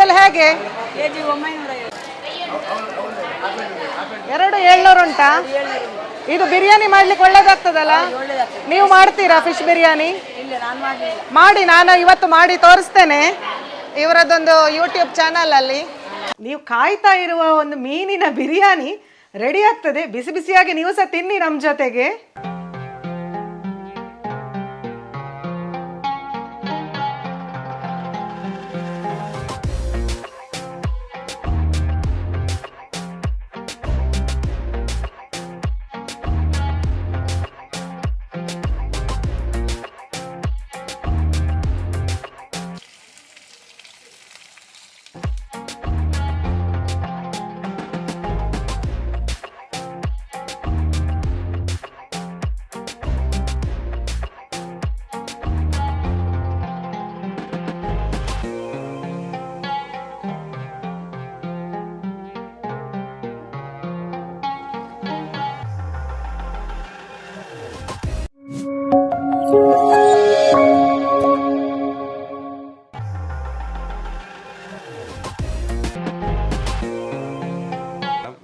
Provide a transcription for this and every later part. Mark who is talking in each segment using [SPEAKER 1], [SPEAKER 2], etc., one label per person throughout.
[SPEAKER 1] ಅಂಜಲ್ ಹೇಗೆ?
[SPEAKER 2] ಕೆಜಿ 950.
[SPEAKER 1] ಎರಡು 700 ಉಂಟಾ? ಇದು ಬಿರಿಯಾನಿ ಮಾಡ್ಲಿಕ್ಕೆ ಒಳ್ಳೇದಾಗ್ತದಲ್ಲ? ನೀವು ಮಾಡ್ತೀರಾ ಫಿಶ್ ಬಿರಿಯಾನಿ?
[SPEAKER 2] ಇಲ್ಲ, ನಾನು ಮಾಡಲಿಲ್ಲ.
[SPEAKER 1] ಮಾಡಿ, ನಾನು ಇವತ್ತು ಮಾಡಿ ತೋರಿಸ್ತೇನೆ ಇವರದ್ದೊಂದು ಯೂಟ್ಯೂಬ್ ಚಾನಲ್ ಅಲ್ಲಿ. ನೀವು ಕಾಯ್ತಾ ಇರುವ ಒಂದು ಮೀನಿನ ಬಿರಿಯಾನಿ ರೆಡಿ ಆಗ್ತದೆ. ಬಿಸಿ ಬಿಸಿಯಾಗಿ ನೀವು ಸಹ ತಿನ್ನಿ ನಮ್ಮ ಜೊತೆಗೆ.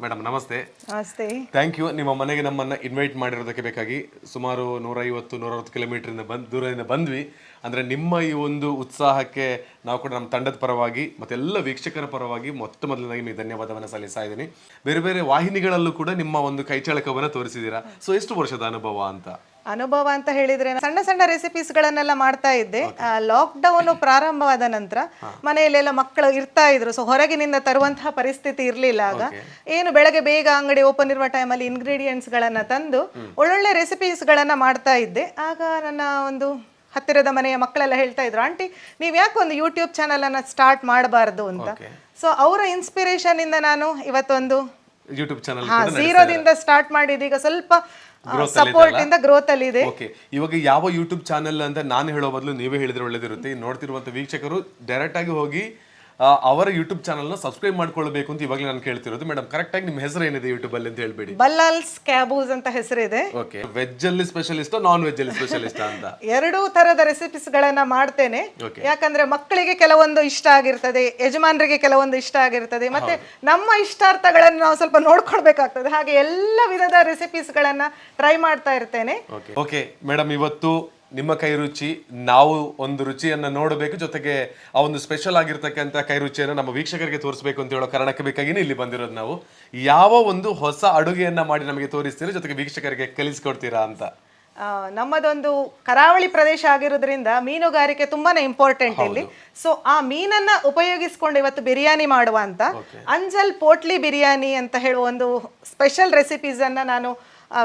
[SPEAKER 3] ಮೇಡಮ್ ನಮಸ್ತೆ.
[SPEAKER 1] ನಮಸ್ತೆ.
[SPEAKER 3] Thank you. ನಿಮ್ಮ ಮನೆಗೆ ನಮ್ಮನ್ನು ಇನ್ವೈಟ್ ಮಾಡಿರೋದಕ್ಕೆ ಬೇಕಾಗಿ ಸುಮಾರು 150-160 ಕಿಲೋಮೀಟರಿಂದ ದೂರದಿಂದ ಬಂದ್ವಿ. ಅಂದರೆ ನಿಮ್ಮ ಈ ಒಂದು ಉತ್ಸಾಹಕ್ಕೆ ನಾವು ಕೂಡ ನಮ್ಮ ತಂಡದ ಪರವಾಗಿ ಮತ್ತು ಎಲ್ಲ ವೀಕ್ಷಕರ ಪರವಾಗಿ ಮೊದಲನೇದಾಗಿ ನಿಮಗೆ ಧನ್ಯವಾದವನ್ನು ಸಲ್ಲಿಸ್ತಾ ಇದ್ದೀನಿ. ಬೇರೆ ಬೇರೆ ವಾಹಿನಿಗಳಲ್ಲೂ ಕೂಡ ನಿಮ್ಮ ಒಂದು ಕೈಚಳಕವನ್ನು ತೋರಿಸಿದ್ದೀರಾ. ಸೊ ಎಷ್ಟು ವರ್ಷದ
[SPEAKER 1] ಅನುಭವ ಅಂತ ಹೇಳಿದ್ರೆ ಸಣ್ಣ ಸಣ್ಣ ರೆಸಿಪೀಸ್ಗಳನ್ನೆಲ್ಲ ಮಾಡ್ತಾ ಇದ್ದೆ. ಲಾಕ್ಡೌನ್ ಪ್ರಾರಂಭವಾದ ನಂತರ ಮನೆಯಲ್ಲೆಲ್ಲ ಮಕ್ಕಳು ಇರ್ತಾ ಇದ್ರು. ಸೊ ಹೊರಗಿನಿಂದ ತರುವಂತಹ ಪರಿಸ್ಥಿತಿ ಇರ್ಲಿಲ್ಲ. ಆಗ ಏನು ಬೆಳಗ್ಗೆ ಬೇಗ ಅಂಗಡಿ ಓಪನ್ ಇರುವ ಟೈಮಲ್ಲಿ ಇಂಗ್ರೀಡಿಯೆಂಟ್ಸ್ ಗಳನ್ನ ತಂದು ಒಳ್ಳೊಳ್ಳೆ ರೆಸಿಪೀಸ್ ಗಳನ್ನ ಮಾಡ್ತಾ ಇದ್ದೆ. ಆಗ ನನ್ನ ಒಂದು ಹತ್ತಿರದ ಮನೆಯ ಮಕ್ಕಳೆಲ್ಲ ಹೇಳ್ತಾ ಇದ್ರು, ಆಂಟಿ ನೀವು ಯಾಕೆ ಒಂದು ಯೂಟ್ಯೂಬ್ ಚಾನಲ್ ಅನ್ನ ಸ್ಟಾರ್ಟ್ ಮಾಡಬಾರ್ದು ಅಂತ. ಸೊ ಅವರ ಇನ್ಸ್ಪಿರೇಷನ್ ಇಂದ ನಾನು ಇವತ್ತೊಂದು
[SPEAKER 3] ಯೂಟ್ಯೂಬ್ ಚಾನಲ್
[SPEAKER 1] ಝೀರೋದಿಂದ ಸ್ಟಾರ್ಟ್ ಮಾಡಿದ್ದು ಈಗ ಸ್ವಲ್ಪ ಸಪೋರ್ಟ್ ಇಂದ ಗ್ರೋತ್ ಅಲ್ಲಿ ಇದೆ.
[SPEAKER 3] ಓಕೆ, ಇವಾಗ ಯಾವ ಯೂಟ್ಯೂಬ್ ಚಾನೆಲ್ ಅಂತ ನಾನು ಹೇಳೋ ಬದಲು ನೀವೇ ಹೇಳಿದ್ರೆ ಒಳ್ಳೇದಿರುತ್ತೆ. ನೋಡ್ತಿರುವಂತ ವೀಕ್ಷಕರು ಡೈರೆಕ್ಟ್ ಆಗಿ ಹೋಗಿ ಅವರ ಯೂಟ್ಯೂಬ್ ಚಾನಲ್ ನ ಸಬ್ಸ್ಕ್ರೈಬ್ ಮಾಡ್ಕೊಳ್ಬೇಕು ಅಂತ ಇವಾಗಲೇ ನಾನು ಕೇಳ್ತಿರೋದು. ಮೇಡಮ್ ಕರೆಕ್ಟ್ ಆಗಿ ನಿಮ್ಮ ಹೆಸರು ಏನಿದೆ ಯೂಟ್ಯೂಬ್ ಅಲ್ಲಿ ಅಂತ ಹೇಳ್ಬೇಡಿ.
[SPEAKER 1] ಬಲ್ಲಾಲ್ಸ್ ಕ್ಯಾಬೂಸ್ ಅಂತ ಹೆಸರಿದೆ.
[SPEAKER 3] ಓಕೆ, ವೆಜ್ ಅಲ್ಲಿ ಸ್ಪೆಷಲಿಸ್ಟ್, ನಾನ್ ವೆಜ್ ಅಲ್ಲಿ ಸ್ಪೆಷಲಿಸ್ಟ್ ಅಂತ
[SPEAKER 1] ಎರಡೂ ತರದ ರೆಸಿಪೀಸ್ ಗಳನ್ನ ಮಾಡ್ತೇನೆ. ಯಾಕಂದ್ರೆ ಮಕ್ಕಳಿಗೆ ಕೆಲವೊಂದು ಇಷ್ಟ ಆಗಿರ್ತದೆ, ಯಜಮಾನರಿಗೆ ಕೆಲವೊಂದು ಇಷ್ಟ ಆಗಿರ್ತದೆ, ಮತ್ತೆ ನಮ್ಮ ಇಷ್ಟಾರ್ಥಗಳನ್ನು ನಾವು ಸ್ವಲ್ಪ ನೋಡ್ಕೊಳ್ಬೇಕಾಗ್ತದೆ. ಹಾಗೆ ಎಲ್ಲ ವಿಧದ ರೆಸಿಪೀಸ್ ಗಳನ್ನ ಟ್ರೈ ಮಾಡ್ತಾ ಇರ್ತೇನೆ.
[SPEAKER 3] ಓಕೆ ಮೇಡಮ್, ಇವತ್ತು ನಿಮ್ಮ ಕೈ ರುಚಿ ನಾವು ಒಂದು ರುಚಿಯನ್ನ ನೋಡಬೇಕು, ಜೊತೆಗೆ ಆ ಒಂದು ಸ್ಪೆಷಲ್ ಆಗಿರ್ತಕ್ಕಂಥ ಕೈ ರುಚಿಯನ್ನು ನಮ್ಮ ವೀಕ್ಷಕರಿಗೆ ತೋರಿಸಬೇಕು ಅಂತ ಹೇಳೋ ಕಾರಣಕ್ಕೆ ಬೇಕಾಗಿನೇ ಇಲ್ಲಿ ಬಂದಿರೋದು. ನಾವು ಯಾವ ಒಂದು ಹೊಸ ಅಡುಗೆಯನ್ನ ಮಾಡಿ ನಮಗೆ ತೋರಿಸ್ತೀರಾ, ಜೊತೆಗೆ ವೀಕ್ಷಕರಿಗೆ ಕಲಿಸ್ಕೊಡ್ತೀರಾ ಅಂತ.
[SPEAKER 1] ನಮ್ಮದೊಂದು ಕರಾವಳಿ ಪ್ರದೇಶ ಆಗಿರೋದ್ರಿಂದ ಮೀನುಗಾರಿಕೆ ತುಂಬಾನೇ ಇಂಪಾರ್ಟೆಂಟ್ ಇಲ್ಲಿ. ಸೊ ಆ ಮೀನನ್ನ ಉಪಯೋಗಿಸ್ಕೊಂಡು ಇವತ್ತು ಬಿರಿಯಾನಿ ಮಾಡುವ ಅಂತ ಅಂಜಲ್ ಪೋಟ್ಲಿ ಬಿರಿಯಾನಿ ಅಂತ ಹೇಳುವ ಒಂದು ಸ್ಪೆಷಲ್ ರೆಸಿಪೀಸ್ ಅನ್ನ ನಾನು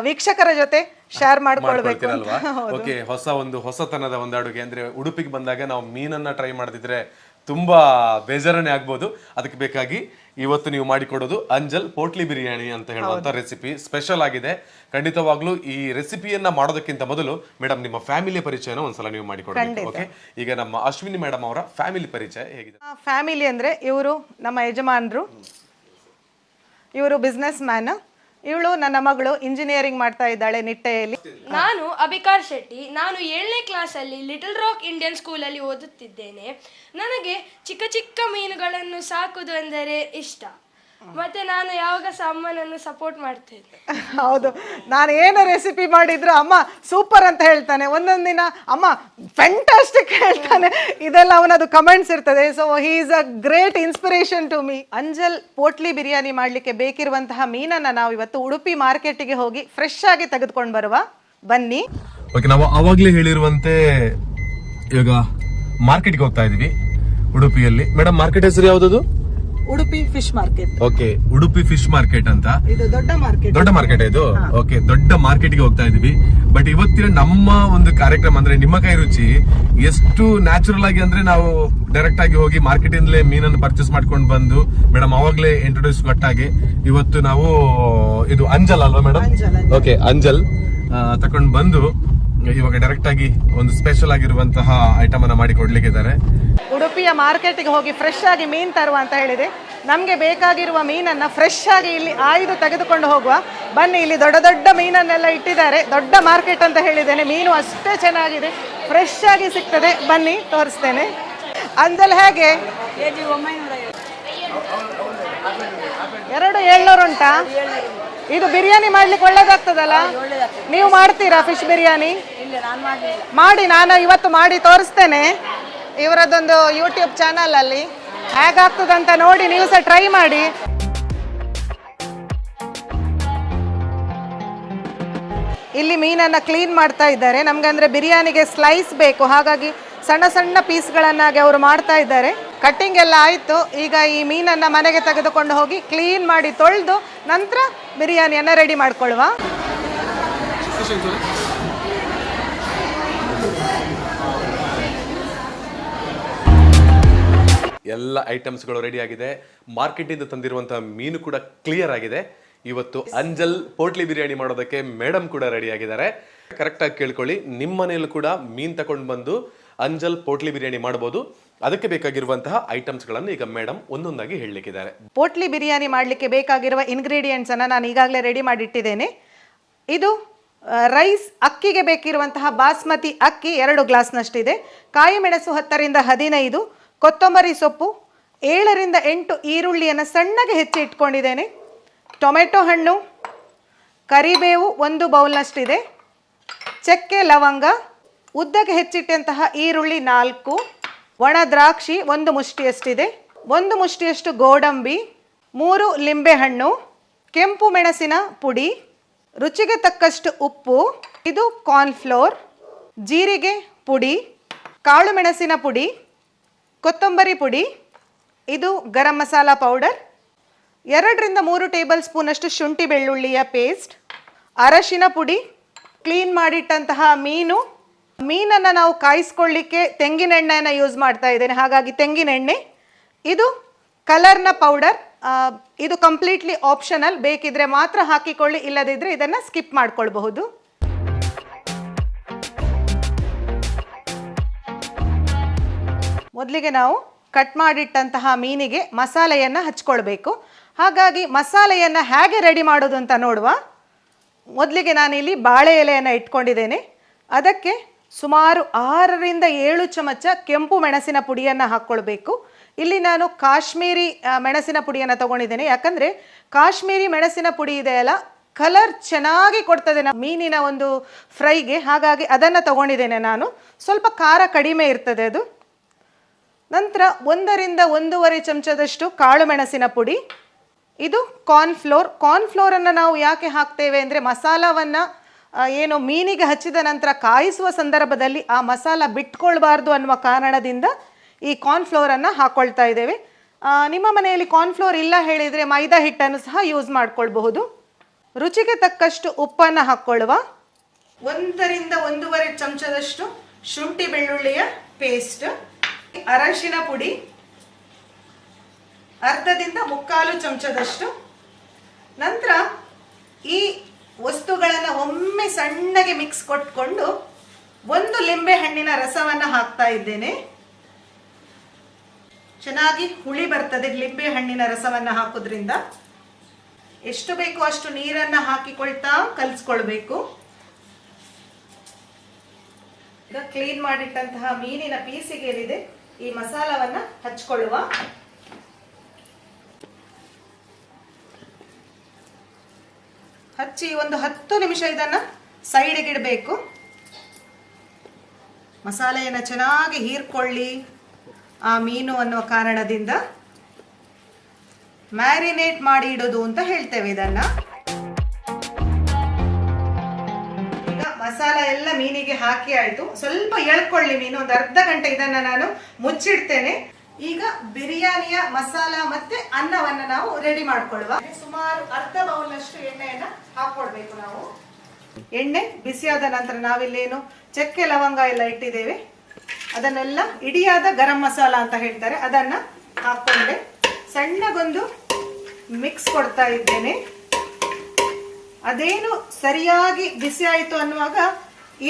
[SPEAKER 1] ವೀಕ್ಷಕರ ಜೊತೆ ಶೇರ್ ಮಾಡ್ಕೊಳ್ಬೇಕು.
[SPEAKER 3] ಓಕೆ, ಹೊಸತನದ ಒಂದು ಅಡುಗೆ ಅಂದ್ರೆ ಉಡುಪಿಗೆ ಬಂದಾಗ ನಾವು ಮೀನನ್ನ ಟ್ರೈ ಮಾಡ್ತಿದ್ರೆ ತುಂಬಾ ಬೇಜಾರನೆ ಆಗ್ಬೋದು. ಅದಕ್ಕೆ ಬೇಕಾಗಿ ಇವತ್ತು ನೀವು ಮಾಡಿಕೊಡೋದು ಅಂಜಲ್ ಪೋಟ್ಲಿ ಬಿರಿಯಾನಿ ಅಂತ ಹೇಳುವಂತ ರೆಸಿಪಿ ಸ್ಪೆಷಲ್ ಆಗಿದೆ. ಖಂಡಿತವಾಗ್ಲೂ ಈ ರೆಸಿಪಿಯನ್ನ ಮಾಡೋದಕ್ಕಿಂತ ಮೊದಲು ಮೇಡಮ್ ನಿಮ್ಮ ಫ್ಯಾಮಿಲಿ ಪರಿಚಯನ ಒಂದ್ಸಲ ನೀವು ಮಾಡಿಕೊಡ್ಬೇಕು. ಓಕೆ, ಈಗ ನಮ್ಮ ಅಶ್ವಿನಿ ಮೇಡಮ್ ಅವರ ಫ್ಯಾಮಿಲಿ ಪರಿಚಯ ಹೇಗಿದೆ?
[SPEAKER 1] ಫ್ಯಾಮಿಲಿ ಅಂದ್ರೆ ಇವರು ನಮ್ಮ ಯಜಮಾನರು, ಇವರು ಬಿಸ್ನೆಸ್ ಮ್ಯಾನ್, ಇವಳು ನನ್ನ ಮಗಳು ಇಂಜಿನಿಯರಿಂಗ್ ಮಾಡ್ತಾ ಇದ್ದಾಳೆ ನಿಟ್ಟೆಯಲ್ಲಿ.
[SPEAKER 4] ನಾನು ಅಭಿಕಾರ್ ಶೆಟ್ಟಿ, ನಾನು 7ನೇ ಕ್ಲಾಸಲ್ಲಿ ಲಿಟಲ್ ರಾಕ್ ಇಂಡಿಯನ್ ಸ್ಕೂಲಲ್ಲಿ ಓದುತ್ತಿದ್ದೇನೆ. ನನಗೆ ಚಿಕ್ಕ ಚಿಕ್ಕ ಮೀನುಗಳನ್ನು ಸಾಕುವುದು ಎಂದರೆ ಇಷ್ಟ. ಮತ್ತೆ ನಾನು ಯಾವಾಗ ಸಹ ಅಮ್ಮನನ್ನು ಸಪೋರ್ಟ್ ಮಾಡ್ತೇನೆ.
[SPEAKER 1] ಹೌದು, ನಾನು ಏನು ರೆಸಿಪಿ ಮಾಡಿದ್ರು ಅಮ್ಮ ಸೂಪರ್ ಅಂತ ಹೇಳ್ತಾನೆ. ಒಂದೊಂದಿನ ಅಮ್ಮ ಫ್ಯಾಂಟಾಸ್ಟಿಕ್ ಹೇಳ್ತಾನೆ. ಇದೆಲ್ಲ ಅವನದು ಕಮೆಂಟ್ಸ್ ಇರ್ತದೆ. So he is a great inspiration to me. ಅಂಜಲ್ ಪೋಟ್ಲಿ ಬಿರಿಯಾನಿ ಮಾಡಲಿಕ್ಕೆ ಬೇಕಿರುವಂತಹ ಮೀನನ್ನ ನಾವು ಇವತ್ತು ಉಡುಪಿ ಮಾರ್ಕೆಟಿಗೆ ಹೋಗಿ ಫ್ರೆಶ್ ಆಗಿ ತೆಗೆದುಕೊಂಡು ಬರುವ. ಬನ್ನಿ.
[SPEAKER 3] ಓಕೆ, ನಾವು ಅವಾಗ್ಲೇ ಹೇಳಿರುವಂತೆ ಇವಾಗ ಮಾರ್ಕೆಟ್ಗೆ ಹೋಗ್ತಾ ಇದೀವಿ ಉಡುಪಿಯಲ್ಲಿ. ಮೇಡಮ್ ಮಾರ್ಕೆಟ್ ಹೆಸರು ಯಾವ್ದು?
[SPEAKER 1] Udupi fish market.
[SPEAKER 3] Okay, Udupi fish market ಅಂತ.
[SPEAKER 1] ಇದು ದೊಡ್ಡ ಮಾರ್ಕೆಟ್ ಇದು.
[SPEAKER 3] ಓಕೆ, ದೊಡ್ಡ ಮಾರ್ಕೆಟ್ಗೆ ಹೋಗ್ತಾ ಇದೀವಿ. ಬಟ್ ಇವತ್ತಿನ ನಮ್ಮ ಒಂದು ಕಾರ್ಯಕ್ರಮ ಅಂದ್ರೆ ನಿಮ್ಮ ಕೈ ರುಚಿ ಎಷ್ಟು ನ್ಯಾಚುರಲ್ ಆಗಿ ಅಂದ್ರೆ ನಾವು ಡೈರೆಕ್ಟ್ ಆಗಿ ಹೋಗಿ ಮಾರ್ಕೆಟ್ ಇಂದಲೇ ಮೀನನ್ನು ಪರ್ಚೇಸ್ ಮಾಡ್ಕೊಂಡು ಬಂದು ಮೇಡಮ್ ಅವಾಗ್ಲೇ ಇಂಟ್ರೊಡ್ಯೂಸ್ ಕೊಟ್ಟಾಗೆ ಇವತ್ತು ನಾವು ಇದು ಅಂಜಲ್ ಅಲ್ವಾ ಮೇಡಮ್? ಓಕೆ, ಅಂಜಲ್ ತಕೊಂಡ್ ಬಂದು ಇವಾಗ ಡೈರೆಕ್ಟ್ ಆಗಿ ಒಂದು ಸ್ಪೆಷಲ್ ಆಗಿರುವಂತಹ ಐಟಮ್ ಅನ್ನ ಮಾಡಿ ಕೊಡ್ಲಿಕ್ಕಿದ್ದಾರೆ.
[SPEAKER 1] ಉಡುಪಿಯ ಮಾರ್ಕೆಟ್ಗೆ ಹೋಗಿ ಫ್ರೆಶ್ ಆಗಿ ಮೀನು ತರುವ ಅಂತ ಹೇಳಿದೆ. ನಮಗೆ ಬೇಕಾಗಿರುವ ಮೀನನ್ನ ಫ್ರೆಶ್ ಆಗಿ ಇಲ್ಲಿ ಆಯ್ದು ತೆಗೆದುಕೊಂಡು ಹೋಗುವ. ಬನ್ನಿ, ಇಲ್ಲಿ ದೊಡ್ಡ ದೊಡ್ಡ ಮೀನನ್ನೆಲ್ಲ ಇಟ್ಟಿದ್ದಾರೆ. ದೊಡ್ಡ ಮಾರ್ಕೆಟ್ ಅಂತ ಹೇಳಿದ್ದೇನೆ, ಮೀನು ಅಷ್ಟೇ ಚೆನ್ನಾಗಿದೆ, ಫ್ರೆಶ್ ಆಗಿ ಸಿಗ್ತದೆ. ಬನ್ನಿ ತೋರಿಸ್ತೇನೆ. ಅಂಜಲ್ ಹೇಗೆ?
[SPEAKER 2] ಕೆಜಿ 950.
[SPEAKER 1] ಎರಡು 700 ಉಂಟಾ? ಇದು ಬಿರಿಯಾನಿ ಮಾಡ್ಲಿಕ್ಕೆ ಒಳ್ಳೇದಾಗ್ತದಲ್ಲ? ನೀವು ಮಾಡ್ತೀರಾ ಫಿಶ್ ಬಿರಿಯಾನಿ?
[SPEAKER 2] ಇಲ್ಲ ನಾನು ಮಾಡಲಿಲ್ಲ.
[SPEAKER 1] ಮಾಡಿ, ನಾನು ಇವತ್ತು ಮಾಡಿ ತೋರಿಸ್ತೇನೆ. ಇವರದೊಂದು ಯೂಟ್ಯೂಬ್ ಚಾನಲ್ ಅಲ್ಲಿ ಹೇಗಾಗ್ತದಂತ ನೋಡಿ ನೀವು ಸಹ ಟ್ರೈ ಮಾಡಿ. ಇಲ್ಲಿ ಮೀನನ್ನು ಕ್ಲೀನ್ ಮಾಡ್ತಾ ಇದ್ದಾರೆ. ನಮ್ಗೆ ಅಂದ್ರೆ ಬಿರಿಯಾನಿಗೆ ಸ್ಲೈಸ್ ಬೇಕು, ಹಾಗಾಗಿ ಸಣ್ಣ ಸಣ್ಣ ಪೀಸ್ಗಳನ್ನಾಗಿ ಅವರು ಮಾಡ್ತಾ ಇದ್ದಾರೆ. ಕಟ್ಟಿಂಗ್ ಎಲ್ಲ ಆಯಿತು. ಈಗ ಈ ಮೀನನ್ನು ಮನೆಗೆ ತೆಗೆದುಕೊಂಡು ಹೋಗಿ ಕ್ಲೀನ್ ಮಾಡಿ ತೊಳೆದು ನಂತರ ಬಿರಿಯಾನಿಯನ್ನು ರೆಡಿ ಮಾಡ್ಕೊಳ್ಳುವ.
[SPEAKER 3] ಎಲ್ಲ ಐಟಮ್ಸ್ಗಳು ರೆಡಿ ಆಗಿದೆ. ಮಾರ್ಕೆಟಿಂದ ತಂದಿರುವಂತಹ ಮೀನು ಕೂಡ ಕ್ಲಿಯರ್ ಆಗಿದೆ. ಇವತ್ತು ಅಂಜಲ್ ಪೋಟ್ಲಿ ಬಿರಿಯಾನಿ ಮಾಡೋದಕ್ಕೆ ಮೇಡಮ್ ಕೂಡ ರೆಡಿ ಆಗಿದ್ದಾರೆ. ಕರೆಕ್ಟಾಗಿ ಕೇಳ್ಕೊಳ್ಳಿ, ನಿಮ್ಮ ಮನೆಯಲ್ಲೂ ಕೂಡ ಮೀನ್ ತಗೊಂಡು ಬಂದು ಅಂಜಲ್ ಪೋಟ್ಲಿ ಬಿರಿಯಾನಿ ಮಾಡಬಹುದು. ಅದಕ್ಕೆ ಬೇಕಾಗಿರುವಂತಹ ಐಟಮ್ಸ್ಗಳನ್ನು ಈಗ ಮೇಡಮ್ ಒಂದೊಂದಾಗಿ ಹೇಳಲಿಕ್ಕಿದ್ದಾರೆ.
[SPEAKER 1] ಪೋಟ್ಲಿ ಬಿರಿಯಾನಿ ಮಾಡಲಿಕ್ಕೆ ಬೇಕಾಗಿರುವ ಇಂಗ್ರೀಡಿಯೆಂಟ್ಸ್ ಅನ್ನು ನಾನು ಈಗಾಗಲೇ ರೆಡಿ ಮಾಡಿಟ್ಟಿದ್ದೇನೆ. ಇದು ರೈಸ್, ಅಕ್ಕಿಗೆ ಬೇಕಿರುವಂತಹ ಬಾಸ್ಮತಿ ಅಕ್ಕಿ 2 ಗ್ಲಾಸ್ನಷ್ಟಿದೆ. ಕಾಯಿ ಮೆಣಸು 10 ರಿಂದ 15, ಕೊತ್ತಂಬರಿ ಸೊಪ್ಪು 7 ರಿಂದ 8 ಈರುಳ್ಳಿಯನ್ನು ಸಣ್ಣಗೆ ಹೆಚ್ಚಿ ಇಟ್ಕೊಂಡಿದ್ದೇನೆ. ಟೊಮೆಟೊ ಹಣ್ಣು, ಕರಿಬೇವು 1 ಬೌಲ್ನಷ್ಟಿದೆ. ಚಕ್ಕೆ ಲವಂಗ, ಉದ್ದಕ್ಕೆ ಹೆಚ್ಚಿಟ್ಟಂತಹ ಈರುಳ್ಳಿ 4, ಒಣ ದ್ರಾಕ್ಷಿ 1 ಮುಷ್ಟಿಯಷ್ಟಿದೆ. 1 ಮುಷ್ಟಿಯಷ್ಟು ಗೋಡಂಬಿ, 3 ಲಿಂಬೆಹಣ್ಣು, ಕೆಂಪು ಮೆಣಸಿನ ಪುಡಿ, ರುಚಿಗೆ ತಕ್ಕಷ್ಟು ಉಪ್ಪು, ಇದು ಕಾರ್ನ್ಫ್ಲೋರ್, ಜೀರಿಗೆ ಪುಡಿ, ಕಾಳು ಮೆಣಸಿನ ಪುಡಿ, ಕೊತ್ತಂಬರಿ ಪುಡಿ, ಇದು ಗರಂ ಮಸಾಲ ಪೌಡರ್, 2 ರಿಂದ 3 ಟೇಬಲ್ ಸ್ಪೂನ್ ಅಷ್ಟು ಶುಂಠಿ ಬೆಳ್ಳುಳ್ಳಿಯ ಪೇಸ್ಟ್, ಅರಶಿನ ಪುಡಿ, ಕ್ಲೀನ್ ಮಾಡಿಟ್ಟಂತಹ ಮೀನನ್ನು ನಾವು ಕಾಯಿಸ್ಕೊಳ್ಳಿಕ್ಕೆ ತೆಂಗಿನ ಎಣ್ಣೆಯನ್ನು ಯೂಸ್ ಮಾಡ್ತಾ ಇದ್ದೇನೆ, ಹಾಗಾಗಿ ತೆಂಗಿನ ಎಣ್ಣೆ. ಇದು ಕಲರ್ನ ಪೌಡರ್, ಇದು ಕಂಪ್ಲೀಟ್ಲಿ ಆಪ್ಷನಲ್, ಬೇಕಿದ್ರೆ ಮಾತ್ರ ಹಾಕಿಕೊಳ್ಳಿ, ಇಲ್ಲದಿದ್ದರೆ ಇದನ್ನು ಸ್ಕಿಪ್ ಮಾಡ್ಕೊಳ್ಬಹುದು. ಮೊದಲಿಗೆ ನಾವು ಕಟ್ ಮಾಡಿಟ್ಟಂತಹ ಮೀನಿಗೆ ಮಸಾಲೆಯನ್ನು ಹಚ್ಕೊಳ್ಬೇಕು. ಹಾಗಾಗಿ ಮಸಾಲೆಯನ್ನು ಹೇಗೆ ರೆಡಿ ಮಾಡೋದು ಅಂತ ನೋಡುವ. ಮೊದಲಿಗೆ ನಾನಿಲ್ಲಿ ಬಾಳೆ ಎಲೆಯನ್ನು ಇಟ್ಕೊಂಡಿದ್ದೇನೆ. ಅದಕ್ಕೆ ಸುಮಾರು 6 ರಿಂದ 7 ಚಮಚ ಕೆಂಪು ಮೆಣಸಿನ ಪುಡಿಯನ್ನು ಹಾಕ್ಕೊಳ್ಬೇಕು. ಇಲ್ಲಿ ನಾನು ಕಾಶ್ಮೀರಿ ಮೆಣಸಿನ ಪುಡಿಯನ್ನು ತಗೊಂಡಿದ್ದೇನೆ. ಯಾಕಂದರೆ ಕಾಶ್ಮೀರಿ ಮೆಣಸಿನ ಪುಡಿ ಇದೆಯಲ್ಲ, ಕಲರ್ ಚೆನ್ನಾಗಿ ಕೊಡ್ತದೆ ಮೀನಿನ ಒಂದು ಫ್ರೈಗೆ, ಹಾಗಾಗಿ ಅದನ್ನು ತಗೊಂಡಿದ್ದೇನೆ ನಾನು. ಸ್ವಲ್ಪ ಖಾರ ಕಡಿಮೆ ಇರ್ತದೆ ಅದು. ನಂತರ 1 ರಿಂದ 1.5 ಚಮಚದಷ್ಟು ಕಾಳು ಮೆಣಸಿನ ಪುಡಿ, ಇದು ಕಾರ್ನ್ಫ್ಲೋರನ್ನು ನಾವು ಯಾಕೆ ಹಾಕ್ತೇವೆ ಅಂದರೆ ಮಸಾಲವನ್ನು ಏನು ಮೀನಿಗೆ ಹಚ್ಚಿದ ನಂತರ ಕಾಯಿಸುವ ಸಂದರ್ಭದಲ್ಲಿ ಆ ಮಸಾಲ ಬಿಟ್ಕೊಳ್ಬಾರ್ದು ಅನ್ನುವ ಕಾರಣದಿಂದ ಈ ಕಾರ್ನ್ಫ್ಲೋರನ್ನು ಹಾಕ್ಕೊಳ್ತಾ ಇದ್ದೇವೆ. ನಿಮ್ಮ ಮನೆಯಲ್ಲಿ ಕಾರ್ನ್ಫ್ಲೋರ್ ಇಲ್ಲ ಹೇಳಿದರೆ ಮೈದಾ ಹಿಟ್ಟನ್ನು ಸಹ ಯೂಸ್ ಮಾಡ್ಕೊಳ್ಬಹುದು. ರುಚಿಗೆ ತಕ್ಕಷ್ಟು ಉಪ್ಪನ್ನು ಹಾಕ್ಕೊಳ್ಳುವ. 1 ರಿಂದ 1.5 ಚಮಚದಷ್ಟು ಶುಂಠಿ ಬೆಳ್ಳುಳ್ಳಿಯ ಪೇಸ್ಟ್, ಅರಶಿನ ಪುಡಿ 1/2 ದಿಂದ 3/4 ಚಮಚದಷ್ಟು. ನಂತರ ಈ ವಸ್ತುಗಳನ್ನು ಒಮ್ಮೆ ಸಣ್ಣಗೆ ಮಿಕ್ಸ್ ಕೊಟ್ಕೊಂಡು 1 ಲಿಂಬೆ ಹಣ್ಣಿನ ರಸವನ್ನು ಹಾಕ್ತಾ ಇದ್ದೇನೆ. ಚೆನ್ನಾಗಿ ಹುಳಿ ಬರ್ತದೆ ಲಿಂಬೆ ಹಣ್ಣಿನ ರಸವನ್ನು ಹಾಕೋದ್ರಿಂದ. ಎಷ್ಟು ಬೇಕೋ ಅಷ್ಟು ನೀರನ್ನು ಹಾಕಿಕೊಳ್ತಾ ಕಲಿಸ್ಕೊಳ್ಬೇಕು. ಈಗ ಕ್ಲೀನ್ ಮಾಡಿಟ್ಟಂತಹ ಮೀನಿನ ಪೀಸಿಗೆ ಏನಿದೆ ಈ ಮಸಾಲವನ್ನು ಹಚ್ಕೊಳ್ಳುವ. ಹಚ್ಚಿ ಒಂದು 10 ನಿಮಿಷ ಇದನ್ನು ಸೈಡಿಗೆ ಇಡಬೇಕು. ಮಸಾಲೆಯನ್ನು ಚೆನ್ನಾಗಿ ಹೀರ್ಕೊಳ್ಳಿ ಆ ಮೀನು ಅನ್ನುವ ಕಾರಣದಿಂದ ಮ್ಯಾರಿನೇಟ್ ಮಾಡಿ ಇಡೋದು ಅಂತ ಹೇಳ್ತೇವೆ ಇದನ್ನು. ಈಗ ಮಸಾಲ ಎಲ್ಲ ಮೀನಿಗೆ ಹಾಕಿ ಆಯಿತು. ಸ್ವಲ್ಪ ಎಳ್ಕೊಳ್ಳಿ ಮೀನು, ಒಂದು ಅರ್ಧ ಗಂಟೆ ಇದನ್ನು ನಾನು ಮುಚ್ಚಿಡ್ತೇನೆ. ಈಗ ಬಿರಿಯಾನಿಯ ಮಸಾಲ ಮತ್ತೆ ಅನ್ನವನ್ನು ನಾವು ರೆಡಿ ಮಾಡ್ಕೊಳ್ಳುವ. ಸುಮಾರು 1/2 ಬೌಲ್ನಷ್ಟು ಎಣ್ಣೆಯನ್ನು ಹಾಕೊಳ್ಬೇಕು ನಾವು. ಎಣ್ಣೆ ಬಿಸಿಯಾದ ನಂತರ ನಾವಿಲ್ಲೇನು ಚಕ್ಕೆ ಲವಂಗ ಎಲ್ಲ ಇಟ್ಟಿದ್ದೇವೆ, ಅದನ್ನೆಲ್ಲ ಇಡಿಯಾದ ಗರಂ ಮಸಾಲ ಅಂತ ಹೇಳ್ತಾರೆ, ಅದನ್ನ ಹಾಕೊಂಡೆ ಸಣ್ಣಗೊಂದು ಮಿಕ್ಸ್ ಕೊಡ್ತಾ ಇದ್ದೇನೆ. ಅದೇನು ಸರಿಯಾಗಿ ಬಿಸಿ ಆಯಿತು ಅನ್ನುವಾಗ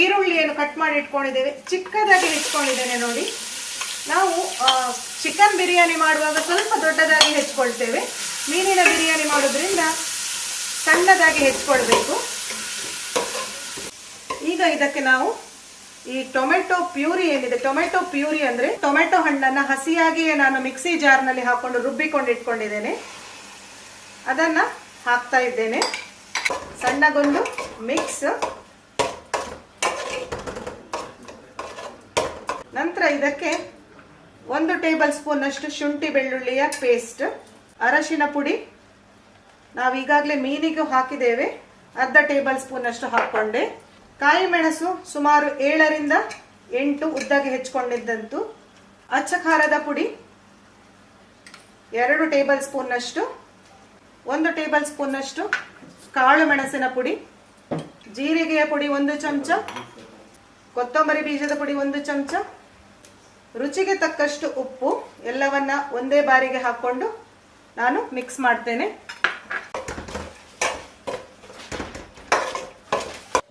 [SPEAKER 1] ಈರುಳ್ಳಿಯನ್ನು ಕಟ್ ಮಾಡಿ ಇಟ್ಕೊಂಡಿದ್ದೇವೆ, ಚಿಕ್ಕದಾಗಿ ಇಟ್ಕೊಂಡಿದ್ದೇನೆ ನೋಡಿ. ನಾವು ಚಿಕನ್ ಬಿರಿಯಾನಿ ಮಾಡುವಾಗ ಸ್ವಲ್ಪ ದೊಡ್ಡದಾಗಿ ಹೆಚ್ಕೊಳ್ತೇವೆ, ಮೀನಿನ ಬಿರಿಯಾನಿ ಮಾಡೋದ್ರಿಂದ ಸಣ್ಣದಾಗಿ ಹೆಚ್ಕೊಳ್ಬೇಕು. ಈಗ ಇದಕ್ಕೆ ನಾವು ಈ ಟೊಮೆಟೊ ಪ್ಯೂರಿ ಏನಿದೆ, ಟೊಮೆಟೊ ಪ್ಯೂರಿ ಅಂದ್ರೆ ಟೊಮೆಟೊ ಹಣ್ಣನ್ನ ಹಸಿಯಾಗಿಯೇ ನಾನು ಮಿಕ್ಸಿ ಜಾರ್ನಲ್ಲಿ ಹಾಕೊಂಡು ರುಬ್ಬಿಕೊಂಡು ಇಟ್ಕೊಂಡಿದ್ದೇನೆ. ಅದನ್ನ ಹಾಕ್ತಾ ಇದ್ದೇನೆ. ಸಣ್ಣಗೊಂದು ಮಿಕ್ಸ್. ನಂತರ ಇದಕ್ಕೆ 1 ಟೇಬಲ್ ಸ್ಪೂನ್ ಅಷ್ಟು ಶುಂಠಿ ಬೆಳ್ಳುಳ್ಳಿಯ ಪೇಸ್ಟ್, ಅರಶಿನ ಪುಡಿ ನಾವು ಈಗಾಗಲೇ ಮೀನಿಗೂ ಹಾಕಿದ್ದೇವೆ, ಅರ್ಧ ಟೇಬಲ್ ಸ್ಪೂನ್ ಅಷ್ಟು ಹಾಕೊಂಡೆ. ಕಾಯಿ ಮೆಣಸು ಸುಮಾರು 7 ರಿಂದ 8 ಉದ್ದಗೆ ಹೆಚ್ಚಿಕೊಂಡಿದ್ದಂತು. ಅಚ್ಚ ಖಾರದ ಪುಡಿ 2 ಟೇಬಲ್ ಸ್ಪೂನ್ ಅಷ್ಟು, 1 ಟೇಬಲ್ ಸ್ಪೂನ್ ಅಷ್ಟು ಕಾಳು ಮೆಣಸಿನ ಪುಡಿ, ಜೀರಿಗೆಯ ಪುಡಿ 1 ಚಮಚ, ಕೊತ್ತಂಬರಿ ಬೀಜದ ಪುಡಿ 1 ಚಮಚ, ರುಚಿಗೆ ತಕ್ಕಷ್ಟು ಉಪ್ಪು. ಎಲ್ಲವನ್ನ ಒಂದೇ ಬಾರಿಗೆ ಹಾಕೊಂಡು ನಾನು ಮಿಕ್ಸ್ ಮಾಡ್ತೇನೆ.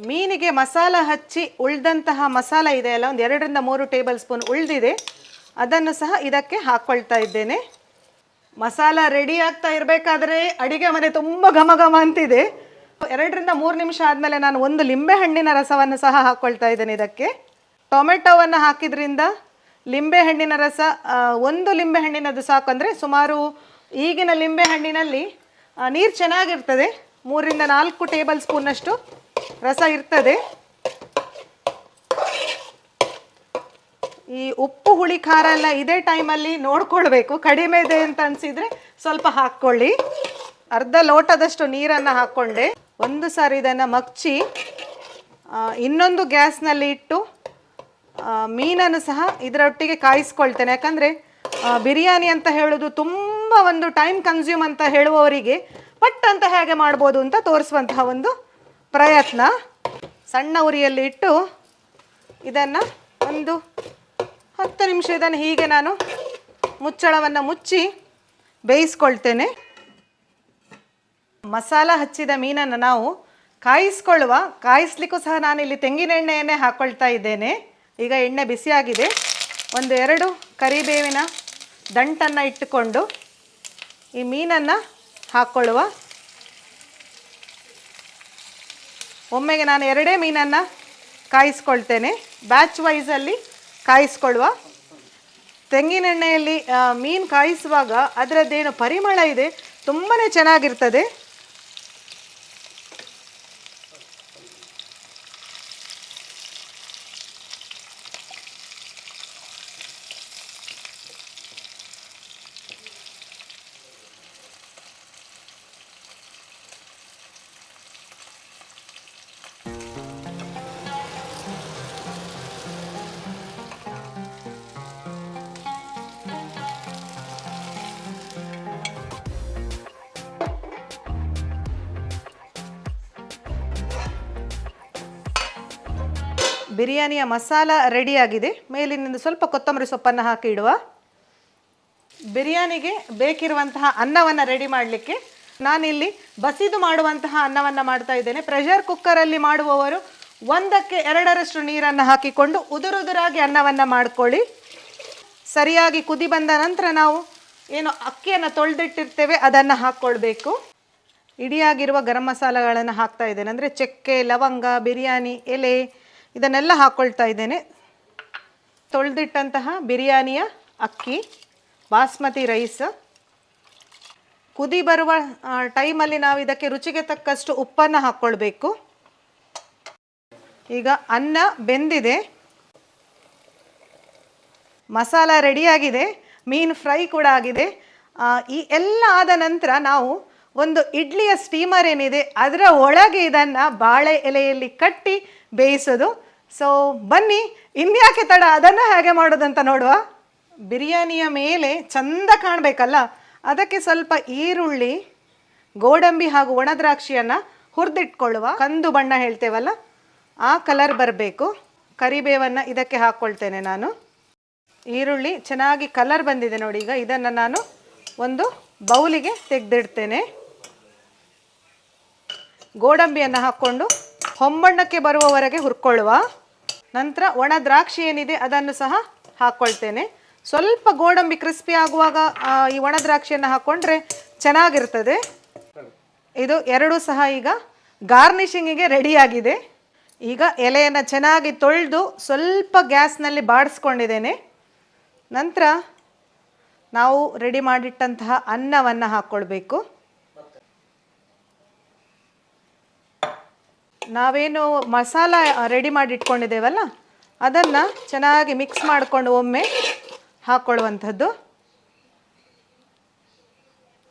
[SPEAKER 1] ಮೀನಿಗೆ ಮಸಾಲ ಹಚ್ಚಿ ಉಳಿದಂತಹ ಮಸಾಲ ಇದೆ ಅಲ್ಲ, ಒಂದು 2 ರಿಂದ 3 ಟೇಬಲ್ ಸ್ಪೂನ್ ಉಳಿದಿದೆ, ಅದನ್ನು ಸಹ ಇದಕ್ಕೆ ಹಾಕ್ಕೊಳ್ತಾ ಇದ್ದೇನೆ. ಮಸಾಲ ರೆಡಿ ಆಗ್ತಾ ಇರಬೇಕಾದ್ರೆ ಅಡಿಗೆ ಮನೆ ತುಂಬ ಘಮ ಘಮ ಅಂತಿದೆ. 2 ರಿಂದ 3 ನಿಮಿಷ ಆದಮೇಲೆ ನಾನು 1 ಲಿಂಬೆ ಹಣ್ಣಿನ ರಸವನ್ನು ಸಹ ಹಾಕ್ಕೊಳ್ತಾ ಇದ್ದೇನೆ ಇದಕ್ಕೆ. ಟೊಮೆಟೊವನ್ನು ಹಾಕಿದ್ರಿಂದ ಲಿಂಬೆ ಹಣ್ಣಿನ ರಸ 1 ಲಿಂಬೆ ಹಣ್ಣಿನದು ಸಾಕು. ಅಂದರೆ ಸುಮಾರು ಈಗಿನ ಲಿಂಬೆ ಹಣ್ಣಿನಲ್ಲಿ ನೀರು ಚೆನ್ನಾಗಿರ್ತದೆ, 3 ರಿಂದ 4 ಟೇಬಲ್ ಸ್ಪೂನಷ್ಟು ರಸ ಇರ್ತದೆ. ಈ ಉಪ್ಪು ಹುಳಿ ಖಾರ ಎಲ್ಲ ಇದೇ ಟೈಮಲ್ಲಿ ನೋಡ್ಕೊಳ್ಬೇಕು, ಕಡಿಮೆ ಇದೆ ಅಂತ ಅನಿಸಿದರೆ ಸ್ವಲ್ಪ ಹಾಕ್ಕೊಳ್ಳಿ. ಅರ್ಧ ಲೋಟದಷ್ಟು ನೀರನ್ನು ಹಾಕ್ಕೊಂಡೆ. ಒಂದು ಸಾರಿ ಇದನ್ನು ಮಗ್ಚಿ ಇನ್ನೊಂದು ಗ್ಯಾಸ್ನಲ್ಲಿ ಇಟ್ಟು ಮೀನನ್ನು ಸಹ ಇದರೊಟ್ಟಿಗೆ ಕಾಯಿಸ್ಕೊಳ್ತೇನೆ. ಯಾಕಂದರೆ ಬಿರಿಯಾನಿ ಅಂತ ಹೇಳೋದು ತುಂಬ ಒಂದು ಟೈಮ್ ಕನ್ಸ್ಯೂಮ್ ಅಂತ ಹೇಳುವವರಿಗೆ ಪಟ್ ಅಂತ ಹೇಗೆ ಮಾಡ್ಬೋದು ಅಂತ ತೋರಿಸುವಂತಹ ಒಂದು ಪ್ರಯತ್ನ. ಸಣ್ಣ ಉರಿಯಲ್ಲಿ ಇಟ್ಟು ಇದನ್ನು ಒಂದು 10 ನಿಮಿಷ ಇದನ್ನು ಹೀಗೆ ನಾನು ಮುಚ್ಚಳವನ್ನು ಮುಚ್ಚಿ ಬೇಯಿಸ್ಕೊಳ್ತೇನೆ. ಮಸಾಲ ಹಚ್ಚಿದ ಮೀನನ್ನು ನಾವು ಕಾಯಿಸ್ಲಿಕ್ಕೂ ಸಹ ನಾನಿಲ್ಲಿ ತೆಂಗಿನ ಎಣ್ಣೆಯನ್ನೇ ಹಾಕ್ಕೊಳ್ತಾ ಇದ್ದೇನೆ. ಈಗ ಎಣ್ಣೆ ಬಿಸಿಯಾಗಿದೆ. 1-2 ಕರಿಬೇವಿನ ದಂಟನ್ನು ಇಟ್ಟುಕೊಂಡು ಈ ಮೀನನ್ನು ಹಾಕ್ಕೊಳ್ಳುವ. ಒಮ್ಮೆಗೆ ನಾನು 2 ಮೀನನ್ನು ಕಾಯಿಸ್ಕೊಳ್ತೇನೆ, ಬ್ಯಾಚ್ ವೈಸಲ್ಲಿ ಕಾಯಿಸ್ಕೊಳ್ಳುವ. ತೆಂಗಿನೆಣ್ಣೆಯಲ್ಲಿ ಮೀನು ಕಾಯಿಸುವಾಗ ಅದರದ್ದೇನು ಪರಿಮಳ ಇದೆ ತುಂಬಾ ಚೆನ್ನಾಗಿರ್ತದೆ. ಬಿರಿಯಾನಿಯ ಮಸಾಲ ರೆಡಿಯಾಗಿದೆ. ಮೇಲಿನಿಂದ ಸ್ವಲ್ಪ ಕೊತ್ತಂಬರಿ ಸೊಪ್ಪನ್ನು ಹಾಕಿ ಇಡುವ. ಬಿರಿಯಾನಿಗೆ ಬೇಕಿರುವಂತಹ ಅನ್ನವನ್ನು ರೆಡಿ ಮಾಡಲಿಕ್ಕೆ ನಾನಿಲ್ಲಿ ಬಸಿದು ಮಾಡುವಂತಹ ಅನ್ನವನ್ನು ಮಾಡ್ತಾ ಇದ್ದೇನೆ. ಪ್ರೆಷರ್ ಕುಕ್ಕರಲ್ಲಿ ಮಾಡುವವರು 1ಕ್ಕೆ 2ರಷ್ಟು ನೀರನ್ನು ಹಾಕಿಕೊಂಡು ಉದುರುದುರಾಗಿ ಅನ್ನವನ್ನು ಮಾಡ್ಕೊಳ್ಳಿ. ಸರಿಯಾಗಿ ಕುದಿ ಬಂದ ನಂತರ ನಾವು ಏನು ಅಕ್ಕಿಯನ್ನು ತೊಳೆದಿಟ್ಟಿರ್ತೇವೆ ಅದನ್ನು ಹಾಕ್ಕೊಳ್ಬೇಕು. ಇಡಿಯಾಗಿರುವ ಗರಂ ಮಸಾಲಗಳನ್ನು ಹಾಕ್ತಾ ಇದ್ದೇನೆ. ಅಂದರೆ ಚಕ್ಕೆ, ಲವಂಗ, ಬಿರಿಯಾನಿ ಎಲೆ ಇದನ್ನೆಲ್ಲ ಹಾಕ್ಕೊಳ್ತಾ ಇದ್ದೇನೆ. ತೊಳೆದಿಟ್ಟಂತಹ ಬಿರಿಯಾನಿಯ ಅಕ್ಕಿ, ಬಾಸ್ಮತಿ ರೈಸ್. ಕುದಿ ಬರುವ ಟೈಮಲ್ಲಿ ನಾವು ಇದಕ್ಕೆ ರುಚಿಗೆ ತಕ್ಕಷ್ಟು ಉಪ್ಪನ್ನು ಹಾಕ್ಕೊಳ್ಬೇಕು. ಈಗ ಅನ್ನ ಬೆಂದಿದೆ, ಮಸಾಲ ರೆಡಿಯಾಗಿದೆ, ಮೀನು ಫ್ರೈ ಕೂಡ ಆಗಿದೆ. ಈ ಎಲ್ಲ ಆದ ನಂತರ ನಾವು ಒಂದು ಇಡ್ಲಿಯ ಸ್ಟೀಮರ್ ಏನಿದೆ ಅದರ ಒಳಗೆ ಇದನ್ನು ಬಾಳೆ ಎಲೆಯಲ್ಲಿ ಕಟ್ಟಿ ಬೇಯಿಸೋದು. ಸೊ ಬನ್ನಿ, ಇನ್ಯಾಕೆ ತಡ, ಅದನ್ನು ಹೇಗೆ ಮಾಡೋದಂತ ನೋಡುವ. ಬಿರಿಯಾನಿಯ ಮೇಲೆ ಚಂದ ಕಾಣಬೇಕಲ್ಲ, ಅದಕ್ಕೆ ಸ್ವಲ್ಪ ಈರುಳ್ಳಿ, ಗೋಡಂಬಿ ಹಾಗೂ ಒಣ ದ್ರಾಕ್ಷಿಯನ್ನು ಹುರಿದಿಟ್ಕೊಳ್ಳುವ. ಕಂದು ಬಣ್ಣ ಹೇಳ್ತೇವಲ್ಲ ಆ ಕಲರ್ ಬರಬೇಕು. ಕರಿಬೇವನ್ನು ಇದಕ್ಕೆ ಹಾಕ್ಕೊಳ್ತೇನೆ ನಾನು. ಈರುಳ್ಳಿ ಚೆನ್ನಾಗಿ ಕಲರ್ ಬಂದಿದೆ ನೋಡಿ. ಈಗ ಇದನ್ನು ನಾನು ಒಂದು ಬೌಲಿಗೆ ತೆಗೆದಿಡ್ತೇನೆ. ಗೋಡಂಬಿಯನ್ನು ಹಾಕ್ಕೊಂಡು ಹೊಂಬಣ್ಣಕ್ಕೆ ಬರುವವರೆಗೆ ಹುರ್ಕೊಳ್ಳುವ. ನಂತರ ಒಣ ದ್ರಾಕ್ಷಿ ಏನಿದೆ ಅದನ್ನು ಸಹ ಹಾಕ್ಕೊಳ್ತೇನೆ. ಸ್ವಲ್ಪ ಗೋಡಂಬಿ ಕ್ರಿಸ್ಪಿ ಆಗುವಾಗ ಈ ಒಣ ದ್ರಾಕ್ಷಿಯನ್ನು ಹಾಕ್ಕೊಂಡ್ರೆ ಚೆನ್ನಾಗಿರ್ತದೆ. ಇದು ಎರಡೂ ಸಹ ಈಗ ಗಾರ್ನಿಷಿಂಗಿಗೆ ರೆಡಿಯಾಗಿದೆ. ಈಗ ಎಲೆಯನ್ನು ಚೆನ್ನಾಗಿ ತೊಳೆದು ಸ್ವಲ್ಪ ಗ್ಯಾಸ್ನಲ್ಲಿ ಬಾಡಿಸ್ಕೊಂಡಿದ್ದೇನೆ. ನಂತರ ನಾವು ರೆಡಿ ಮಾಡಿಟ್ಟಂತಹ ಅನ್ನವನ್ನು ಹಾಕ್ಕೊಳ್ಬೇಕು. ನಾವೇನು ಮಸಾಲ ರೆಡಿ ಮಾಡಿ ಇಟ್ಕೊಂಡಿದ್ದೇವಲ್ಲ ಅದನ್ನು ಚೆನ್ನಾಗಿ ಮಿಕ್ಸ್ ಮಾಡಿಕೊಂಡು ಒಮ್ಮೆ ಹಾಕ್ಕೊಳ್ಳುವಂಥದ್ದು.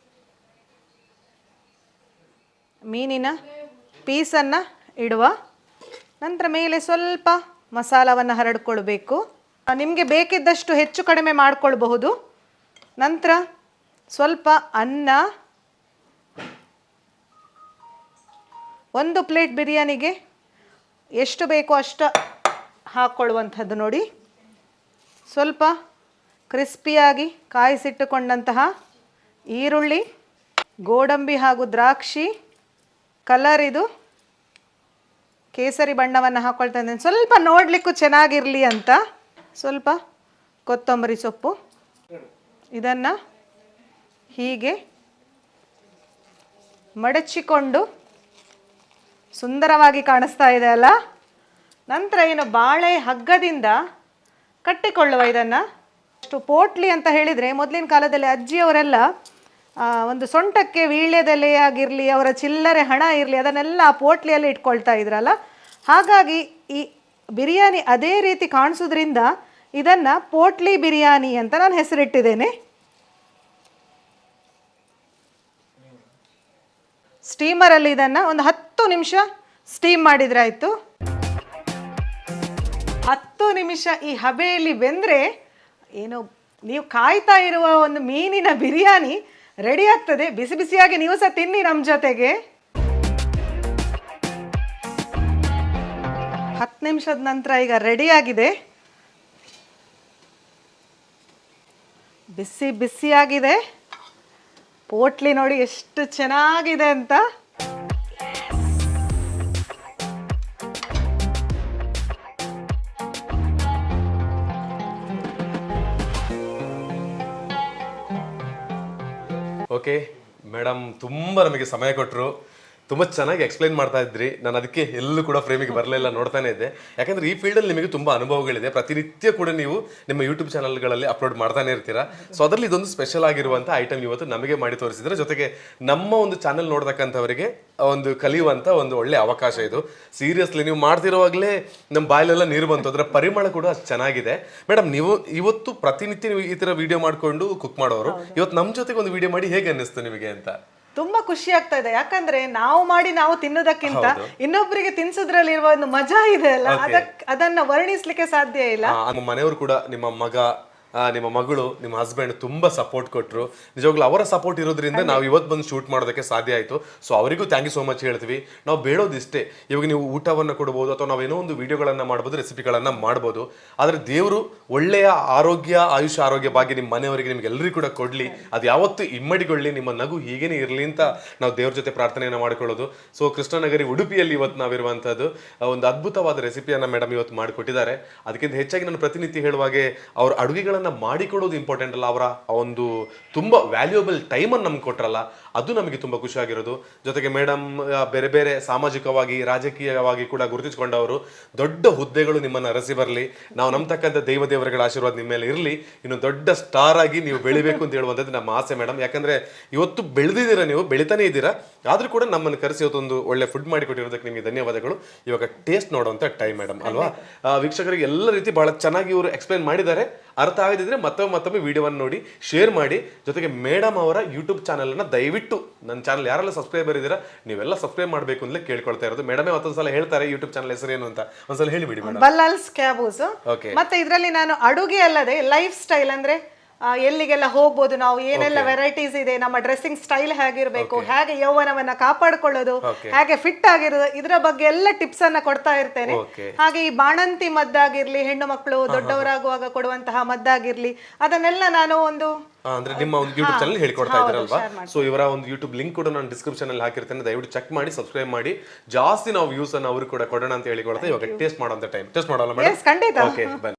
[SPEAKER 1] ಮೀನಿನ ಪೀಸನ್ನು ಇಡುವ. ನಂತರ ಮೇಲೆ ಸ್ವಲ್ಪ ಮಸಾಲವನ್ನು ಹರಡ್ಕೊಳ್ಬೇಕು. ನಿಮಗೆ ಬೇಕಿದ್ದಷ್ಟು ಹೆಚ್ಚು ಕಡಿಮೆ ಮಾಡಿಕೊಳ್ಬಹುದು. ನಂತರ ಸ್ವಲ್ಪ ಅನ್ನ, 1 ಪ್ಲೇಟ್ ಬಿರಿಯಾನಿಗೆ ಎಷ್ಟು ಬೇಕೋ ಅಷ್ಟು ಹಾಕ್ಕೊಳ್ಳುವಂಥದ್ದು ನೋಡಿ. ಸ್ವಲ್ಪ ಕ್ರಿಸ್ಪಿಯಾಗಿ ಕಾಯಿಸಿಟ್ಟುಕೊಂಡಂತಹ ಈರುಳ್ಳಿ, ಗೋಡಂಬಿ ಹಾಗೂ ದ್ರಾಕ್ಷಿ, ಕಲರ್ ಇದು ಕೇಸರಿ ಬಣ್ಣವನ್ನು ಹಾಕ್ಕೊಳ್ತಾ ಇದ್ದೇನೆ ಸ್ವಲ್ಪ ನೋಡಲಿಕ್ಕೂ ಚೆನ್ನಾಗಿರಲಿ ಅಂತ. ಸ್ವಲ್ಪ ಕೊತ್ತಂಬರಿ ಸೊಪ್ಪು, ಇದನ್ನು ಹೀಗೆ ಮಡಚಿಕೊಂಡು ಸುಂದರವಾಗಿ ಕಾಣಿಸ್ತಾ ಇದೆ ಅಲ್ಲ. ನಂತರ ಏನು ಬಾಳೆ ಹಗ್ಗದಿಂದ ಕಟ್ಟಿಕೊಳ್ಳುವ ಇದನ್ನು. ಅಷ್ಟು ಪೋಟ್ಲಿ ಅಂತ ಹೇಳಿದರೆ ಮೊದಲಿನ ಕಾಲದಲ್ಲಿ ಅಜ್ಜಿಯವರೆಲ್ಲ ಒಂದು ಸೊಂಟಕ್ಕೆ ವೀಳ್ಯದೆಲೆ ಆಗಿರಲಿ, ಅವರ ಚಿಲ್ಲರೆ ಹಣ ಇರಲಿ, ಅದನ್ನೆಲ್ಲ ಆ ಪೋಟ್ಲಿಯಲ್ಲಿ ಇಟ್ಕೊಳ್ತಾ ಇದ್ರಲ್ಲ. ಹಾಗಾಗಿ ಈ ಬಿರಿಯಾನಿ ಅದೇ ರೀತಿ ಕಾಣಿಸೋದ್ರಿಂದ ಇದನ್ನು ಪೋಟ್ಲಿ ಬಿರಿಯಾನಿ ಅಂತ ನಾನು ಹೆಸರಿಟ್ಟಿದ್ದೇನೆ. ಸ್ಟೀಮರಲ್ಲಿ ಇದನ್ನು ಒಂದು 10 ನಿಮಿಷ ಸ್ಟೀಮ್ ಮಾಡಿದರೆ ಆಯಿತು. 10 ನಿಮಿಷ ಈ ಹಬೆಯಲ್ಲಿ ಬೆಂದರೆ ಏನು ನೀವು ಕಾಯ್ತಾ ಇರುವ ಒಂದು ಮೀನಿನ ಬಿರಿಯಾನಿ ರೆಡಿ ಆಗ್ತದೆ. ಬಿಸಿ ಬಿಸಿಯಾಗಿ ನೀವು ಸಹ ತಿನ್ನಿ ನಮ್ಮ ಜೊತೆಗೆ. 10 ನಿಮಿಷದ ನಂತರ ಈಗ ರೆಡಿಯಾಗಿದೆ. ಬಿಸಿ ಬಿಸಿಯಾಗಿದೆ. ಪೋಟ್ಲಿ ನೋಡಿ ಎಷ್ಟು ಚೆನ್ನಾಗಿದೆ ಅಂತ.
[SPEAKER 3] ಓಕೆ ಮೇಡಮ್, ತುಂಬ ನಮಗೆ ಸಮಯ ಕೊಟ್ಟರು, ತುಂಬ ಚೆನ್ನಾಗಿ ಎಕ್ಸ್ಪ್ಲೈನ್ ಮಾಡ್ತಾ ಇದ್ರಿ. ನಾನು ಅದಕ್ಕೆ ಎಲ್ಲೂ ಕೂಡ ಫ್ರೇಮಿಗೆ ಬರಲಿಲ್ಲ, ನೋಡ್ತಾನೆ ಇದ್ದೆ. ಯಾಕಂದ್ರೆ ಈ ಫೀಲ್ಡಲ್ಲಿ ನಿಮಗೆ ತುಂಬ ಅನುಭವಗಳಿದೆ. ಪ್ರತಿನಿತ್ಯ ಕೂಡ ನೀವು ನಿಮ್ಮ ಯೂಟ್ಯೂಬ್ ಚಾನಲ್ಗಳಲ್ಲಿ ಅಪ್ಲೋಡ್ ಮಾಡ್ತಾನೆ ಇರ್ತೀರಾ. ಸೊ ಅದರಲ್ಲಿ ಇದೊಂದು ಸ್ಪೆಷಲ್ ಆಗಿರುವಂಥ ಐಟಮ್ ಇವತ್ತು ನಮಗೆ ಮಾಡಿ ತೋರಿಸಿದ್ರೆ, ಜೊತೆಗೆ ನಮ್ಮ ಒಂದು ಚಾನಲ್ ನೋಡ್ತಕ್ಕಂಥವರಿಗೆ ಒಂದು ಕಲಿಯುವಂಥ ಒಂದು ಒಳ್ಳೆ ಅವಕಾಶ ಇದು. ಸೀರಿಯಸ್ಲಿ ನೀವು ಮಾಡ್ತಿರುವಾಗಲೇ ನಮ್ಮ ಬಾಯಲ್ಲೆಲ್ಲ ನೀರು ಬಂತು. ಅದರ ಪರಿಮಳ ಕೂಡ ಅಷ್ಟು ಚೆನ್ನಾಗಿದೆ. ಮೇಡಮ್, ನೀವು ಇವತ್ತು ಪ್ರತಿನಿತ್ಯ ನೀವು ಈ ಥರ ವಿಡಿಯೋ ಮಾಡಿಕೊಂಡು ಕುಕ್ ಮಾಡೋರು, ಇವತ್ತು ನಮ್ಮ ಜೊತೆಗೆ ಒಂದು ವಿಡಿಯೋ ಮಾಡಿ ಹೇಗೆ ಅನ್ನಿಸ್ತು ನಿಮಗೆ ಅಂತ?
[SPEAKER 1] ತುಂಬಾ ಖುಷಿ ಆಗ್ತಾ ಇದೆ. ಯಾಕಂದ್ರೆ ನಾವು ಮಾಡಿ ನಾವು ತಿನ್ನೋದಕ್ಕಿಂತ ಇನ್ನೊಬ್ಬರಿಗೆ ತಿನ್ಸೋದ್ರಲ್ಲಿರುವ ಒಂದು ಮಜಾ ಇದೆ ಅಲ್ಲ, ಅದನ್ನ ವರ್ಣಿಸ್ಲಿಕ್ಕೆ ಸಾಧ್ಯ ಇಲ್ಲ.
[SPEAKER 3] ನಿಮ್ಮ ಮನೆಯವರು ಕೂಡ, ನಿಮ್ಮ ಮಗ, ನಿಮ್ಮ ಮಗಳು, ನಿಮ್ಮ ಹಸ್ಬೆಂಡ್ ತುಂಬಾ ಸಪೋರ್ಟ್ ಕೊಟ್ಟರು. ನಿಜವಾಗ್ಲೂ ಅವರ ಸಪೋರ್ಟ್ ಇರೋದ್ರಿಂದ ನಾವು ಇವತ್ತು ಬಂದು ಶೂಟ್ ಮಾಡೋದಕ್ಕೆ ಸಾಧ್ಯ ಆಯಿತು. ಸೊ ಅವರಿಗೂ ಥ್ಯಾಂಕ್ ಯು ಸೋ ಮಚ್ ಹೇಳ್ತೀವಿ. ನಾವು ಬೇಡೋದಿಷ್ಟೇ, ಇವಾಗ ನೀವು ಊಟವನ್ನು ಕೊಡ್ಬೋದು ಅಥವಾ ನಾವೇನೋ ಒಂದು ವಿಡಿಯೋಗಳನ್ನು ಮಾಡ್ಬೋದು, ರೆಸಿಪಿಗಳನ್ನು ಮಾಡ್ಬೋದು. ಆದರೆ ದೇವರು ಒಳ್ಳೆಯ ಆರೋಗ್ಯ, ಆರೋಗ್ಯ ಭಾಗ್ಯ ನಿಮ್ಮ ಮನೆಯವರಿಗೆ, ನಿಮ್ಗೆ ಎಲ್ಲರಿಗೂ ಕೂಡ ಕೊಡಲಿ. ಅದು ಯಾವತ್ತೂ ಇಮ್ಮಡಿಗೊಳ್ಳಿ, ನಿಮ್ಮ ನಗು ಹೀಗೇನೆ ಇರಲಿ ಅಂತ ನಾವು ದೇವ್ರ ಜೊತೆ ಪ್ರಾರ್ಥನೆಯನ್ನು ಮಾಡಿಕೊಳ್ಳೋದು. ಸೊ ಕೃಷ್ಣನಗರಿ ಉಡುಪಿಯಲ್ಲಿ ಇವತ್ತು ನಾವಿರುವಂಥದ್ದು ಒಂದು ಅದ್ಭುತವಾದ ರೆಸಿಪಿಯನ್ನು ಮೇಡಮ್ ಇವತ್ತು ಮಾಡಿಕೊಟ್ಟಿದ್ದಾರೆ. ಅದಕ್ಕಿಂತ ಹೆಚ್ಚಾಗಿ ನಾನು ಪ್ರತಿನಿತ್ಯ ಹೇಳುವಾಗೆ ಅವ್ರ ಅಡುಗೆಗಳನ್ನು ಮಾಡಿಕೊಡೋದು ಇಂಪಾರ್ಟೆಂಟ್ ಅಲ್ಲ, ಅವರ ಒಂದು ತುಂಬಾ ವ್ಯಾಲ್ಯೂಯಬಲ್ ಟೈಮನ್ನು ನಮ್ಗೆ ಕೊಟ್ರಲ್ಲ, ಅದು ನಮಗೆ ತುಂಬಾ ಖುಷಿಯಾಗಿರೋದು. ಜೊತೆಗೆ ಮೇಡಮ್ ಬೇರೆ ಬೇರೆ ಸಾಮಾಜಿಕವಾಗಿ, ರಾಜಕೀಯವಾಗಿ ಕೂಡ ಗುರುತಿಸಿಕೊಂಡವರು. ದೊಡ್ಡ ಹುದ್ದೆಗಳು ನಿಮ್ಮನ್ನು ಅರಸಿ ಬರಲಿ, ನಾವು ನಂಬತಕ್ಕಂಥ ದೇವದೇವರುಗಳ ಆಶೀರ್ವಾದ ನಿಮ್ಮ ಮೇಲೆ ಇರಲಿ, ಇನ್ನು ದೊಡ್ಡ ಸ್ಟಾರ್ ಆಗಿ ನೀವು ಬೆಳಿಬೇಕು ಅಂತ ಹೇಳುವಂಥದ್ದು ನಮ್ಮ ಆಸೆ ಮೇಡಮ್. ಯಾಕಂದ್ರೆ ಇವತ್ತು ಬೆಳೆದಿದ್ದೀರಾ, ನೀವು ಬೆಳಿತಾನೆ ಇದ್ದೀರಾ, ಆದ್ರೂ ಕೂಡ ನಮ್ಮನ್ನು ಕರೆಸಿ ಇವತ್ತೊಂದು ಒಳ್ಳೆ ಫುಡ್ ಮಾಡಿ ಕೊಟ್ಟಿರೋದಕ್ಕೆ ನಿಮಗೆ ಧನ್ಯವಾದಗಳು. ಇವಾಗ ಟೇಸ್ಟ್ ನೋಡುವಂಥ ಟೈಮ್ ಮೇಡಮ್ ಅಲ್ವಾ? ವೀಕ್ಷಕರಿಗೆ ಎಲ್ಲ ರೀತಿ ಬಹಳ ಚೆನ್ನಾಗಿ ಇವರು ಎಕ್ಸ್ಪ್ಲೈನ್ ಮಾಡಿದ್ದಾರೆ. ಅರ್ಥ ಆಗದಿದ್ರೆ ಮತ್ತೊಮ್ಮೆ ವಿಡಿಯೋವನ್ನು ನೋಡಿ, ಶೇರ್ ಮಾಡಿ. ಜೊತೆಗೆ ಮೇಡಮ್ ಅವರ ಯೂಟ್ಯೂಬ್ ಚಾನಲ್ ಅನ್ನ ದಯವಿಟ್ಟು, ನನ್ನ ಚಾನಲ್ ಯಾರೆಲ್ಲ ಸಬ್ಸ್ಕ್ರೈಬರ್ ಇದ್ದೀರಾ ನೀವೆಲ್ಲ ಸಬ್ಸ್ಕ್ರೈಬ್ ಮಾಡಬೇಕು ಅಂತಲೇ ಕೇಳ್ಕೊಳ್ತಾ ಇರೋದು. ಮೇಡಮೇ ಮತ್ತೊಂದ್ಸಲ ಹೇಳ್ತಾರೆ ಯೂಟ್ಯೂಬ್ ಚಾನಲ್ ಹೆಸರೇನು ಅಂತ, ಒಂದ್ಸಲ ಹೇಳಿಬಿಡಿ ಮೇಡಮ್.
[SPEAKER 1] ಬಲ್ಲಾಲ್ಸ್ ಕ್ಯಾಬೂಸ್. ಮತ್ತೆ ಇದರಲ್ಲಿ ನಾನು ಅಡುಗೆ ಅಲ್ಲದೆ ಲೈಫ್ ಸ್ಟೈಲ್, ಅಂದ್ರೆ ಎಲ್ಲಿಗೆಲ್ಲ ಹೋಗ್ಬೋದು, ನಾವು ಏನೆಲ್ಲ ವೆರೈಟೀಸ್ ಇದೆ, ನಮ್ಮ ಡ್ರೆಸ್ಸಿಂಗ್ ಸ್ಟೈಲ್ ಹೇಗಿರ್ಬೇಕು, ಹೇಗೆ ಯೌವನವನ್ನ ಕಾಪಾಡಿಕೊಳ್ಳೋದು, ಹೇಗೆ ಫಿಟ್ ಆಗಿರೋದು, ಇದರ ಬಗ್ಗೆ ಎಲ್ಲ ಟಿಪ್ಸ್ ಅನ್ನ ಕೊಡ್ತಾ ಇರ್ತೇನೆ. ಹಾಗೆ ಈ ಬಾಣಂತಿ ಮದ್ದಾಗಿರ್ಲಿ, ಹೆಣ್ಣು ಮಕ್ಕಳು ದೊಡ್ಡವರಾಗುವಾಗ ಕೊಡುವಂತಹ ಮದ್ದಾಗಿರ್ಲಿ, ಅದನ್ನೆಲ್ಲ ನಾನು ಒಂದು
[SPEAKER 3] ಅಂದ್ರೆ ನಿಮ್ಮ ಒಂದು ಯೂಟ್ಯೂಬ್ ಚಾನಲ್ ಹೇಳ್ಕೊಡ್ತಾ ಇದ್ರಲ್ವಾ. ಸೊ ಇವರ ಒಂದು ಯೂಟ್ಯೂಬ್ ಲಿಂಕ್ ಕೂಡ ನಾನು ಡಿಸ್ಕ್ರಿಪ್ಷನ್ ಅಲ್ಲಿ ಹಾಕಿರ್ತೇನೆ, ದಯವಿಟ್ಟು ಚೆಕ್ ಮಾಡಿ, ಸಬ್ಸ್ಕ್ರೈಬ್ ಮಾಡಿ. ಜಾಸ್ತಿ ನಾವು ವ್ಯೂಸ್ ಅನ್ನು ಅವರು ಕೂಡ ಕೊಡೋಣ ಅಂತ ಹೇಳಿಕೊಳ್ತಾ ಇವಾಗ ಟೇಸ್ಟ್ ಮಾಡೋಂಥ ಟೈಮ್. ಟೇಸ್ಟ್ ಮಾಡೋಲ್ಲ ಮೇಡಮ್?
[SPEAKER 1] ಖಂಡಿತ.
[SPEAKER 3] ಓಕೆ ಬನ್ನಿ.